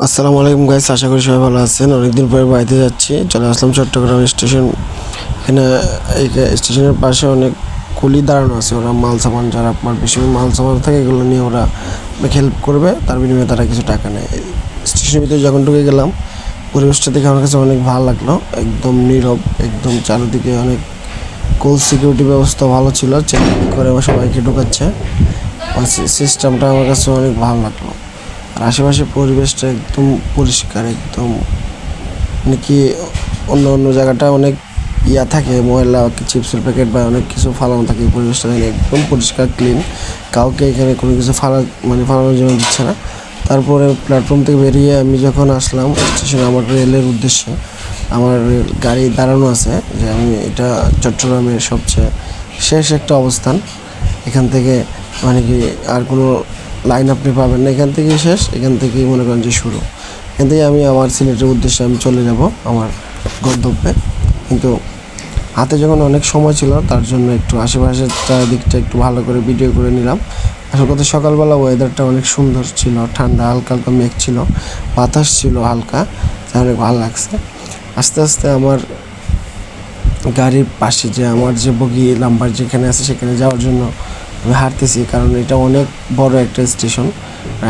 আসসালামু আলাইকুম গাইস, আশা করি সবাই ভালো আছেন। অনেকদিন পরে বাড়িতে যাচ্ছি, চলে আসলাম চট্টগ্রাম স্টেশন। এখানে এই স্টেশনের পাশে অনেক কুলি দাঁড়ানো আছে, ওরা মাল সামান, যারা আপনার বেশি মাল সামান থাকে এগুলো নিয়ে ওরা হেল্প করবে, তার বিনিময়ে তারা কিছু টাকা নেয়। স্টেশনের ভিতরে যখন ঢুকে গেলাম, পরিবেশটা দেখে আমার কাছে অনেক ভালো লাগলো। একদম নীরব, একদম চারিদিকে অনেক কোল সিকিউরিটি ব্যবস্থা ভালো ছিল, চেক করে সবাইকে ঢুকাচ্ছে। সিস্টেমটা আমার কাছে অনেক ভালো লাগলো। আর আশেপাশে পরিবেশটা একদম পরিষ্কার, একদম মানে কি অন্য অন্য জায়গাটা অনেক থাকে, ময়লা চিপসের প্যাকেট বা অনেক কিছু ফালানো থাকে, পরিবেশটা একদম পরিষ্কার ক্লিন। কাউকে এখানে কোনো কিছু ফালানোর জন্য দিচ্ছে না। তারপরে প্ল্যাটফর্ম থেকে বেরিয়ে আমি যখন আসলাম স্টেশনে আমার রেলের উদ্দেশ্যে, আমার গাড়ি দাঁড়ানো আছে যে আমি এটা চট্টগ্রামের সবচেয়ে শেষ একটা অবস্থান। এখান থেকে মানে কি আর কোনো লাইন আপনি পাবেন না, এখান থেকেই শেষ, এখান থেকেই মনে করেন যে শুরু। এখান থেকে আমি আমার সিলেটের উদ্দেশ্যে আমি চলে যাব আমার গন্তব্যে। কিন্তু হাতে যখন অনেক সময় ছিল, তার জন্য একটু আশেপাশের চারিদিকটা একটু ভালো করে ভিডিও করে নিলাম। আসল কথা, সকালবেলা ওয়েদারটা অনেক সুন্দর ছিল, ঠান্ডা, হালকা হালকা মেঘ ছিল, বাতাস ছিল হালকা, যা অনেক ভালো লাগছে। আস্তে আস্তে আমার গাড়ির পাশে যে আমার যে বগি নাম্বার যেখানে আছে সেখানে যাওয়ার জন্য আমি হাঁটতেছি, কারণ এটা অনেক বড় একটা স্টেশন,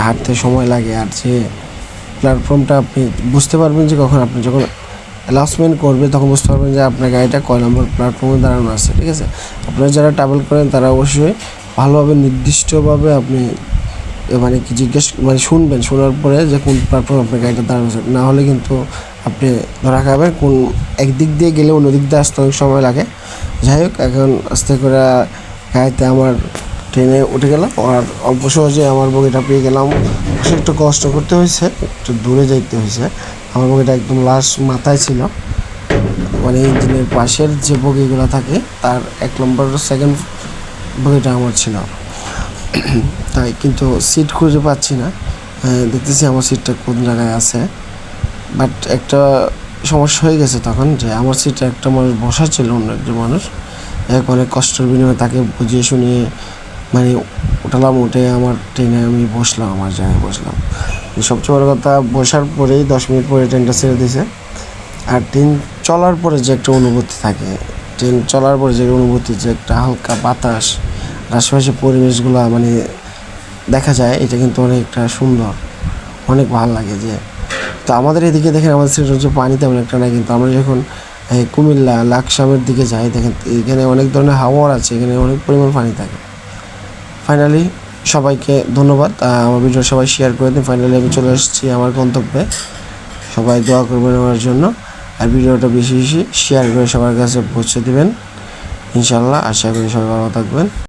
হাঁটতে সময় লাগে। আর যে প্ল্যাটফর্মটা আপনি বুঝতে পারবেন যে কখন আপনি যখন অ্যানাউন্সমেন্ট করবে তখন বুঝতে পারবেন যে আপনার গাড়িটা কয় নম্বর প্ল্যাটফর্মে দাঁড়ানো আছে। ঠিক আছে, আপনারা যারা ট্রাভেল করেন তারা অবশ্যই ভালোভাবে নির্দিষ্টভাবে আপনি মানে কি শুনবেন, শোনার পরে যে কোন প্ল্যাটফর্মে আপনার গাড়িটা দাঁড়ানো আছে। না হলে কিন্তু আপনি ধরা খাবেন, কোন একদিক দিয়ে গেলে অন্য দিক দিয়ে আসতে অনেক সময় লাগে। যাই হোক, এখন আস্তে করে গাড়িতে আমার ট্রেনে উঠে গেলাম, আর অল্প সহজে আমার বগিটা পেয়ে গেলাম। অবশ্যই একটু কষ্ট করতে হয়েছে, একটু দূরে যাইতে হয়েছে। আমার বগিটা একদম লাস্ট মাথায় ছিল, মানে ইঞ্জিনের পাশের যে বগিগুলো থাকে তার 1 নম্বর সেকেন্ড বগিটা আমার ছিল। তাই কিন্তু সিট খুঁজে পাচ্ছি না, দেখতেছি আমার সিটটা কোন জায়গায় আছে। বাট একটা সমস্যা হয়ে গেছে তখন, যে আমার সিটে একটা মানুষ বসা ছিল, অন্য একজন মানুষ। অনেক কষ্টের বিনিময়ে তাকে বুঝিয়ে শুনিয়ে মানে উঠালাম, উঠে আমার ট্রেনে আমি বসলাম, আমার জায়গায় বসলাম। সবচেয়ে বড় কথা, বসার পরেই 10 মিনিট পরে ট্রেনটা ছেড়ে দিয়েছে। আর ট্রেন চলার পরে যে একটা অনুভূতি থাকে, ট্রেন চলার পরে যে অনুভূতি, যে একটা হালকা বাতাস, আশেপাশে পরিবেশগুলো মানে দেখা যায়, এটা কিন্তু অনেকটা সুন্দর, অনেক ভালো লাগে। যে তো আমাদের এদিকে দেখেন, আমাদের সিলেটের হচ্ছে পানি তেমন একটা নাই, কিন্তু আমরা যখন কুমিল্লা লাকসামের দিকে যাই, দেখেন এখানে অনেক ধরনের হাওয়ার আছে, এখানে অনেক পরিমাণ পানি থাকে। ফাইনালি সবাইকে ধন্যবাদ, আমার ভিডিও সবাই শেয়ার করে দিন। ফাইনালি আমি চলে এসেছি আমার গন্তব্যে, সবাই দোয়া করবেন আমার জন্য, আর ভিডিওটা বেশি বেশি শেয়ার করে সবার কাছে পৌঁছে দেবেন ইনশাল্লাহ। আশা করি সবাই ভালো থাকবেন।